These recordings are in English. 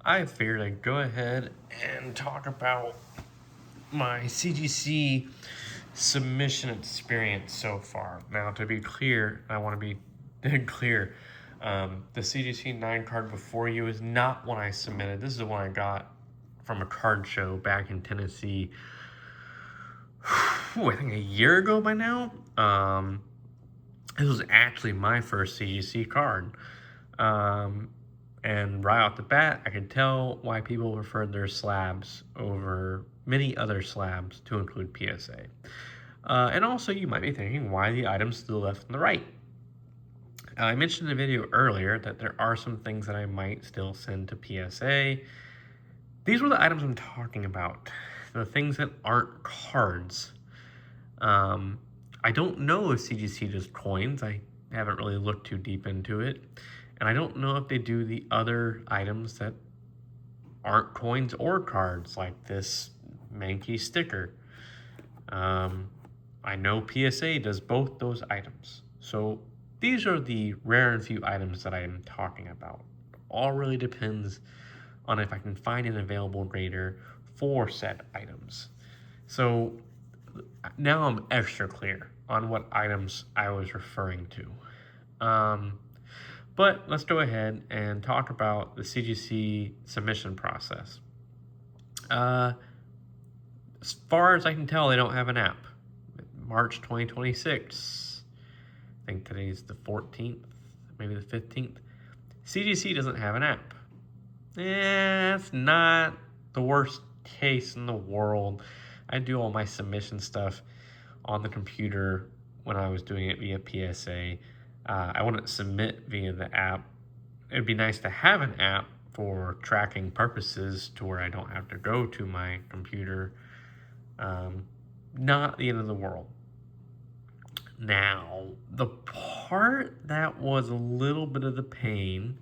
I figured I'd go ahead and talk about my CGC submission experience so far. Now, to be clear, I want to be dead clear. The CGC 9 card before you is not one I submitted. This is the one I got from a card show back in Tennessee, I think a year ago by now. This was actually my first CGC card. And right off the bat, I could tell why people preferred their slabs over many other slabs, to include PSA. And also, you might be thinking, why the items to the left and the right? I mentioned in the video earlier that there are some things that I might still send to PSA. These were the items I'm talking about, the things that aren't cards. I don't know if CGC does coins. I haven't really looked too deep into it. And I don't know if they do the other items that aren't coins or cards, like this Mankey sticker. I know PSA does both those items. So these are the rare and few items that I am talking about. All really depends on if I can find an available grader for said items. So now I'm extra clear on what items I was referring to. But let's go ahead and talk about the CGC submission process. As far as I can tell, they don't have an app. March 2026. I think today's the 14th, maybe the 15th. CGC doesn't have an app. It's not the worst case in the world. I do all my submission stuff on the computer when I was doing it via PSA. I wouldn't submit via the app. It'd be nice to have an app for tracking purposes to where I don't have to go to my computer. Not the end of the world. Now, the part that was a little bit of the pain,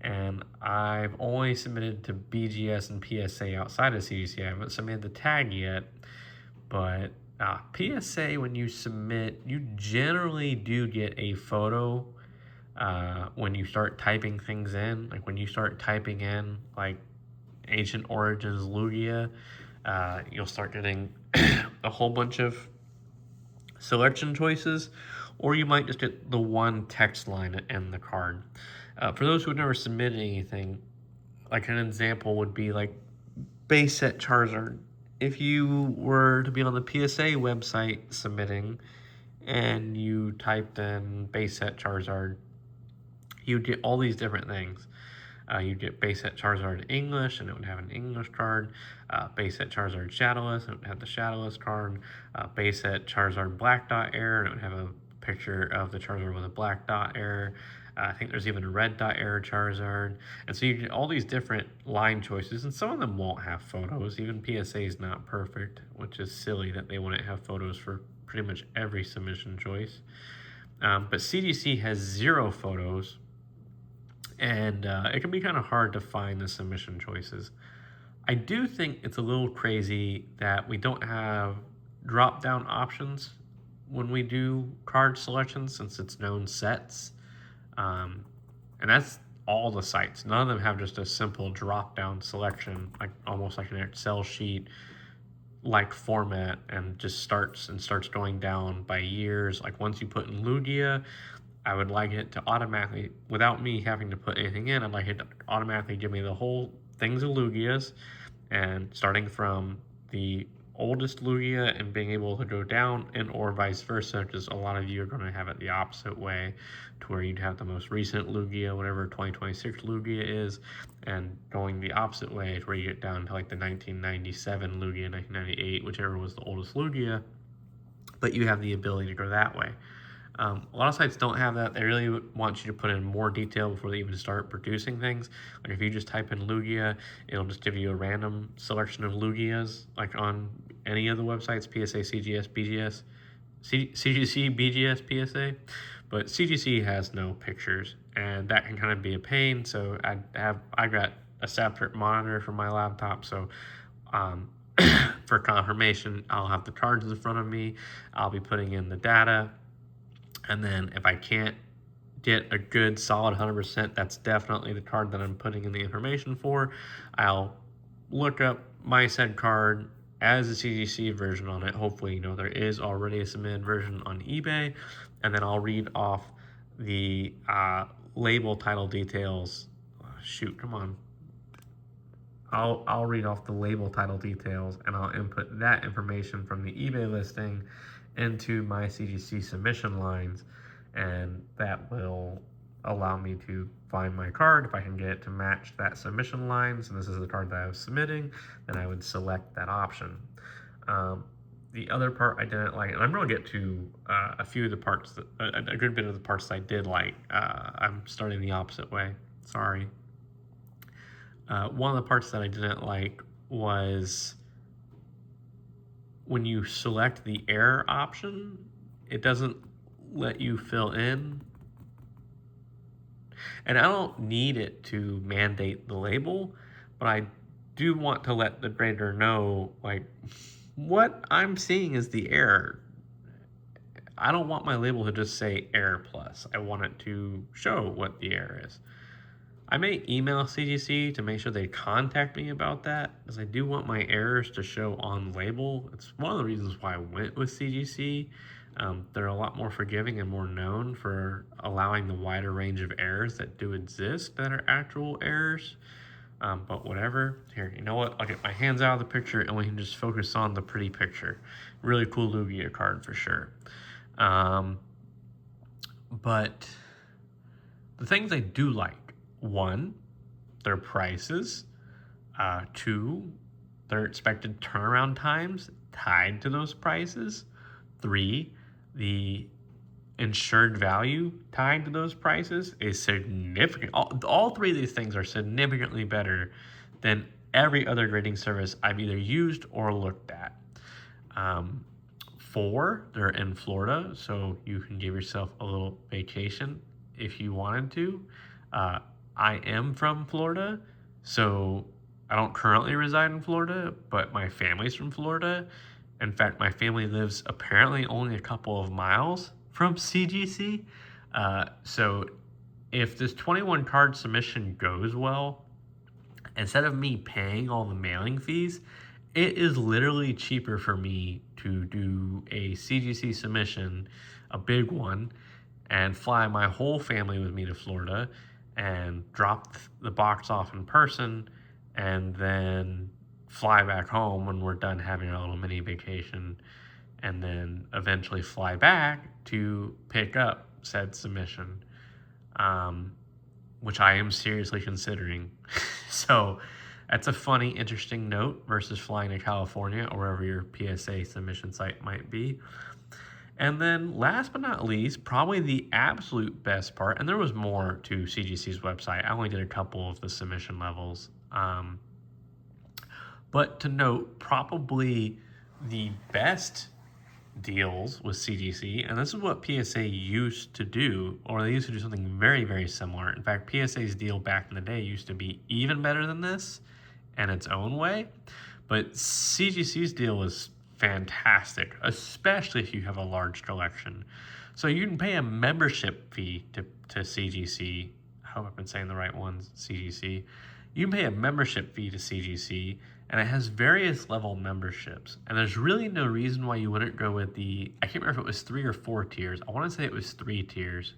and I've only submitted to BGS and PSA outside of CGC. I haven't submitted the tag yet, but PSA, when you submit, you generally do get a photo when you start typing things in. Like when you start typing in like Ancient Origins Lugia, you'll start getting a whole bunch of selection choices, or you might just get the one text line in the card. For those who have never submitted anything, like an example would be like base set Charizard. If you were to be on the PSA website submitting and you typed in base set Charizard, you'd get all these different things. You'd get base set Charizard English, and it would have an English card. Base set Charizard Shadowless, and it would have the Shadowless card. Base set Charizard Black Dot Error, and it would have a picture of the Charizard with a black dot error. I think there's even a red dot error Charizard. And so you get all these different line choices, and some of them won't have photos. Even PSA is not perfect, which is silly that they wouldn't have photos for pretty much every submission choice. But CGC has 0 photos, and it can be kind of hard to find the submission choices. I do think it's a little crazy that we don't have drop-down options when we do card selections, since it's known sets. And that's all the sites. None of them have just a simple drop-down selection, like almost like an Excel sheet like format, and just starts going down by years. Like once you put in Lugia, I would like it to automatically, without me having to put anything in, I'd like it to automatically give me the whole things of Lugias, and starting from the oldest Lugia and being able to go down, and or vice versa, because a lot of you are going to have it the opposite way, to where you'd have the most recent Lugia, whatever 2026 Lugia is, and going the opposite way to where you get down to like the 1997 Lugia, 1998, whichever was the oldest Lugia, but you have the ability to go that way. A lot of sites don't have that. They really want you to put in more detail before they even start producing things. Like if you just type in Lugia, it'll just give you a random selection of Lugias, like on any of the websites, PSA, CGS, BGS, CGC, BGS, PSA. But CGC has no pictures, and that can kind of be a pain. So I got a separate monitor for my laptop, so for confirmation, I'll have the cards in front of me. I'll be putting in the data. And then if I can't get a good solid 100%, that's definitely the card that I'm putting in the information for. I'll look up my said card as a CGC version on it. Hopefully, there is already a submitted version on eBay, and then I'll read off the label title details. Shoot, come on. I'll read off the label title details, and I'll input that information from the eBay listing into my CGC submission lines, and that will allow me to find my card. If I can get it to match that submission lines, and this is the card that I was submitting, then I would select that option. The other part I didn't like, and I'm going to get to a few of the parts, a good bit of the parts I did like. I'm starting the opposite way. Sorry. One of the parts that I didn't like was when you select the error option, it doesn't let you fill in. And I don't need it to mandate the label, but I do want to let the grader know, like, what I'm seeing is the error. I don't want my label to just say error plus. I want it to show what the error is. I may email CGC to make sure they contact me about that, because I do want my errors to show on label. It's one of the reasons why I went with CGC. They're a lot more forgiving and more known for allowing the wider range of errors that do exist that are actual errors. But whatever. Here, you know what? I'll get my hands out of the picture and we can just focus on the pretty picture. Really cool Lugia card for sure. But the things I do like: 1, their prices. 2, their expected turnaround times tied to those prices. 3, the insured value tied to those prices is significant. All 3 of these things are significantly better than every other grading service I've either used or looked at. 4, they're in Florida, so you can give yourself a little vacation if you wanted to. I am from Florida, so I don't currently reside in Florida, but my family's from Florida. In fact, my family lives apparently only a couple of miles from CGC. So if this 21 card submission goes well, instead of me paying all the mailing fees, it is literally cheaper for me to do a CGC submission, a big one, and fly my whole family with me to Florida and drop the box off in person, and then fly back home when we're done having our little mini vacation, and then eventually fly back to pick up said submission, which I am seriously considering. So that's a funny, interesting note versus flying to California or wherever your PSA submission site might be. And then last but not least, probably the absolute best part, and there was more to CGC's website. I only did a couple of the submission levels. But to note, probably the best deals with CGC, and this is what PSA used to do, or they used to do something very, very similar. In fact, PSA's deal back in the day used to be even better than this in its own way. But CGC's deal is fantastic, especially if you have a large collection. So you can pay a membership fee to CGC. I hope I've been saying the right ones, CGC. You can pay a membership fee to CGC, and it has various level memberships. And there's really no reason why you wouldn't go with I can't remember if it was 3 or 4 tiers. I want to say it was 3 tiers.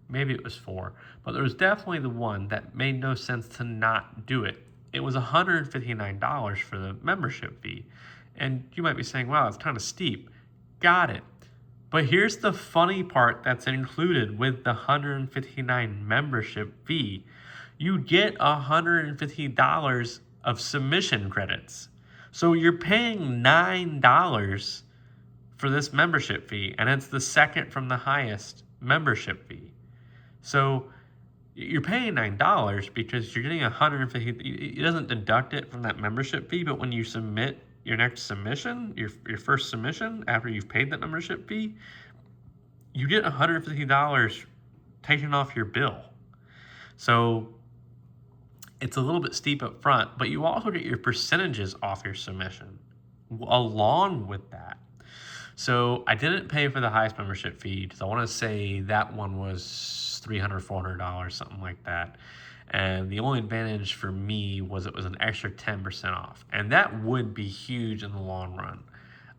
Maybe it was 4. But there was definitely the one that made no sense to not do it. It was $159 for the membership fee. And you might be saying, wow, that's kind of steep. Got it. But here's the funny part that's included with the $159 membership fee. You get $150 of submission credits. So you're paying $9 for this membership fee, and it's the second from the highest membership fee. So you're paying $9 because you're getting $150. It doesn't deduct it from that membership fee, but when you submit your next submission, your first submission after you've paid that membership fee, you get $150 taken off your bill. So it's a little bit steep up front, but you also get your percentages off your submission along with that. So I didn't pay for the highest membership fee because I want to say that one was $300, $400, something like that. And the only advantage for me was it was an extra 10% off. And that would be huge in the long run.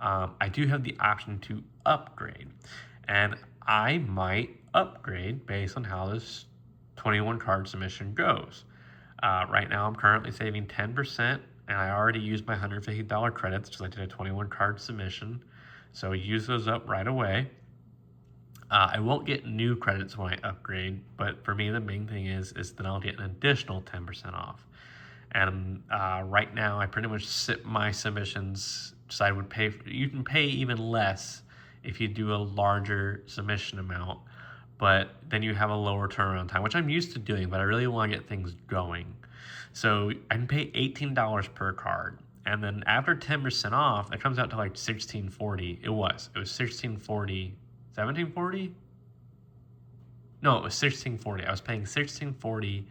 I do have the option to upgrade. And I might upgrade based on how this 21 card submission goes. Right now, I'm currently saving 10%, and I already used my $150 credits because I did a 21 card submission. So use those up right away. I won't get new credits when I upgrade, but for me, the main thing is that I'll get an additional 10% off. And right now, I pretty much sit my submissions. So I would pay. You can pay even less if you do a larger submission amount, but then you have a lower turnaround time, which I'm used to doing. But I really want to get things going, so I can pay $18 per card, and then after 10% off, it comes out to like $16.40. It was $16.40, $17.40. No, it was $16.40. I was paying $16.40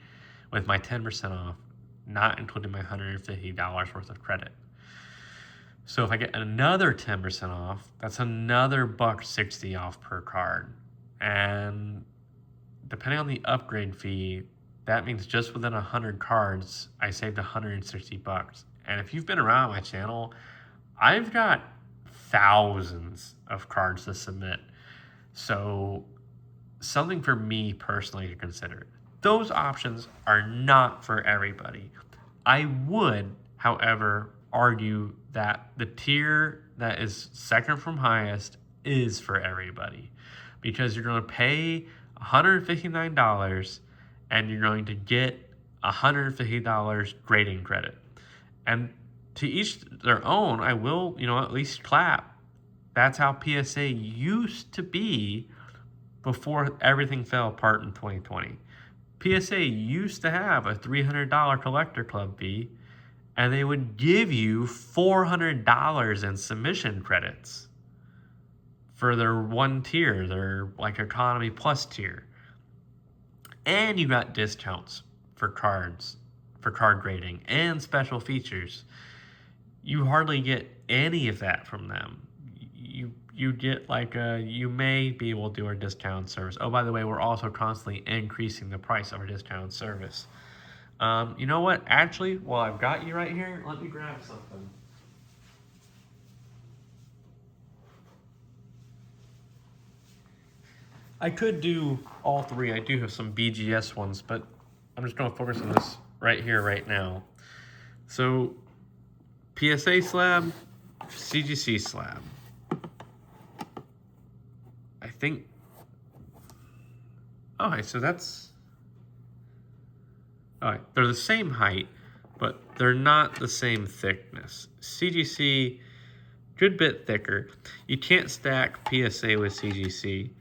with my 10% off, not including my $150 worth of credit. So if I get another 10% off, that's another $1.60 off per card. And depending on the upgrade fee, that means just within 100 cards, I saved $160. And if you've been around my channel, I've got thousands of cards to submit. So something for me personally to consider. Those options are not for everybody. I would, however, argue that the tier that is second from highest is for everybody, because you're going to pay $159 and you're going to get $150 grading credit. And to each their own, I will, at least clap. That's how PSA used to be before everything fell apart in 2020. PSA used to have a $300 collector club fee, and they would give you $400 in submission credits for their one tier, their like economy plus tier. And you got discounts for cards, for card grading, and special features. You hardly get any of that from them. You get you may be able to do our discount service. Oh, by the way, we're also constantly increasing the price of our discount service. You know what? Actually, while I've got you right here, let me grab something. I could do all three. I do have some BGS ones, but I'm just going to focus on this right here, right now. So, PSA slab, CGC slab. I think. Okay, so that's. Alright, they're the same height, but they're not the same thickness. CGC, good bit thicker. You can't stack PSA with CGC.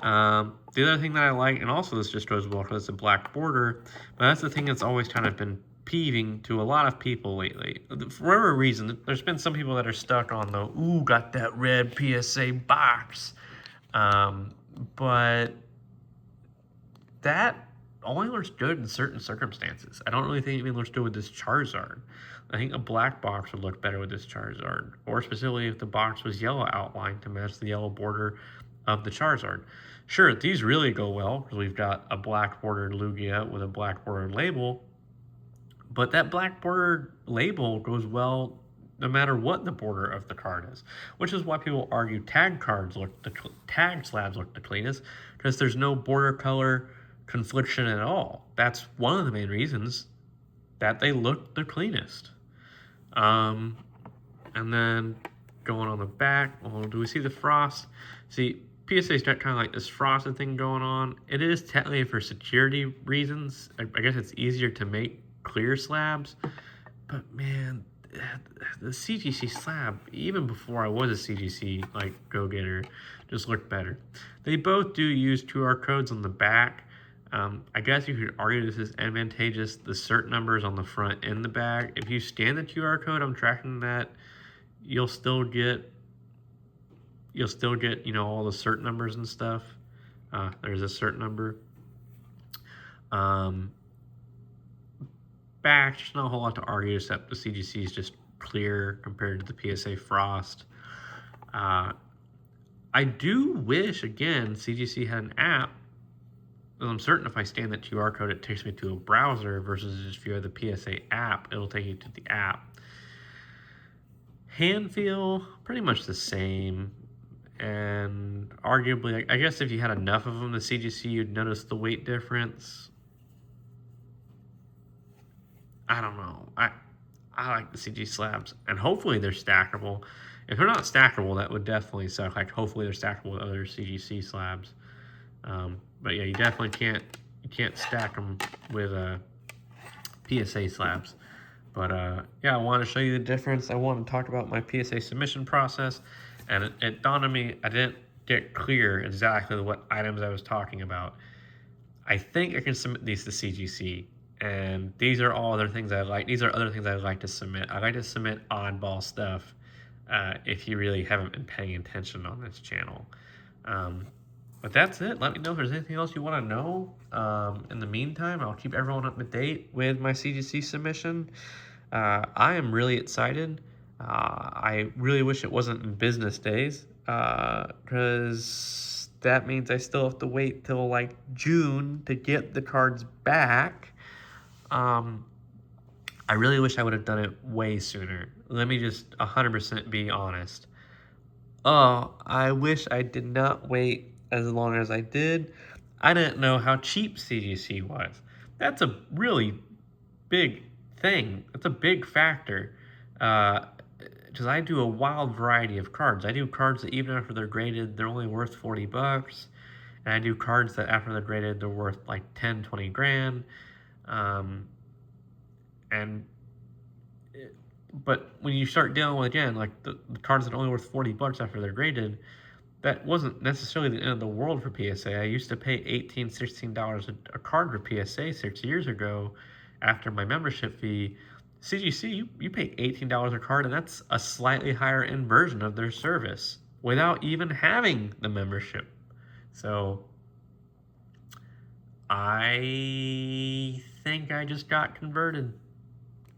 The other thing that I like, and also this just goes well because it's a black border, but that's the thing that's always kind of been peeving to a lot of people lately. For whatever reason, there's been some people that are stuck on the, ooh, got that red PSA box. But that only looks good in certain circumstances. I don't really think it even looks good with this Charizard. I think a black box would look better with this Charizard, or specifically if the box was yellow outlined to match the yellow border of the Charizard. Sure, these really go well because we've got a black bordered Lugia with a black bordered label, but that black bordered label goes well no matter what the border of the card is, which is why people argue tag slabs look the cleanest, because there's no border color confliction at all. That's one of the main reasons that they look the cleanest. And then going on the back, well, do we see the frost? See, PSA's got kind of like this frosted thing going on. It is technically for security reasons. I guess it's easier to make clear slabs, but man, the CGC slab, even before I was a CGC go-getter, just looked better. They both do use QR codes on the back. I guess you could argue this is advantageous. The cert numbers on the front and the back. If you scan the QR code, I'm tracking that, you'll still get all the cert numbers and stuff. There's a cert number. Back, there's not a whole lot to argue except the CGC is just clear compared to the PSA Frost. I do wish, again, CGC had an app. I'm certain if I scan that QR code, it takes me to a browser versus just if you have the PSA app, it'll take you to the app. Hand feel, pretty much the same. And arguably, I guess if you had enough of them, the CGC, you'd notice the weight difference. I don't know. I like the CG slabs, and hopefully they're stackable. If they're not stackable, that would definitely suck. Like, hopefully they're stackable with other CGC slabs. But yeah, you definitely can't stack them with PSA slabs. But yeah, I want to show you the difference. I want to talk about my PSA submission process, and it dawned on me I didn't get clear exactly what items I was talking about. I think I can submit these to CGC, and these are all other things I like. These are other things I like to submit. I like to submit oddball stuff if you really haven't been paying attention on this channel. But that's it. Let me know if there's anything else you want to know. In the meantime, I'll keep everyone up to date with my CGC submission. I am really excited. I really wish it wasn't in business days because that means I still have to wait till like June to get the cards back. I really wish I would have done it way sooner. Let me just 100% be honest. Oh, I wish I did not wait as long as I did. I didn't know how cheap CGC was. That's a really big thing. It's a big factor. Because I do a wild variety of cards. I do cards that even after they're graded, they're only worth 40 bucks. And I do cards that after they're graded, they're worth like 10, 20 grand. But when you start dealing with, again, like the cards that are only worth 40 bucks after they're graded, that wasn't necessarily the end of the world for PSA. I used to pay $18, $16 a card for PSA 6 years ago after my membership fee. CGC, you pay $18 a card, and that's a slightly higher end version of their service without even having the membership. So I think I just got converted.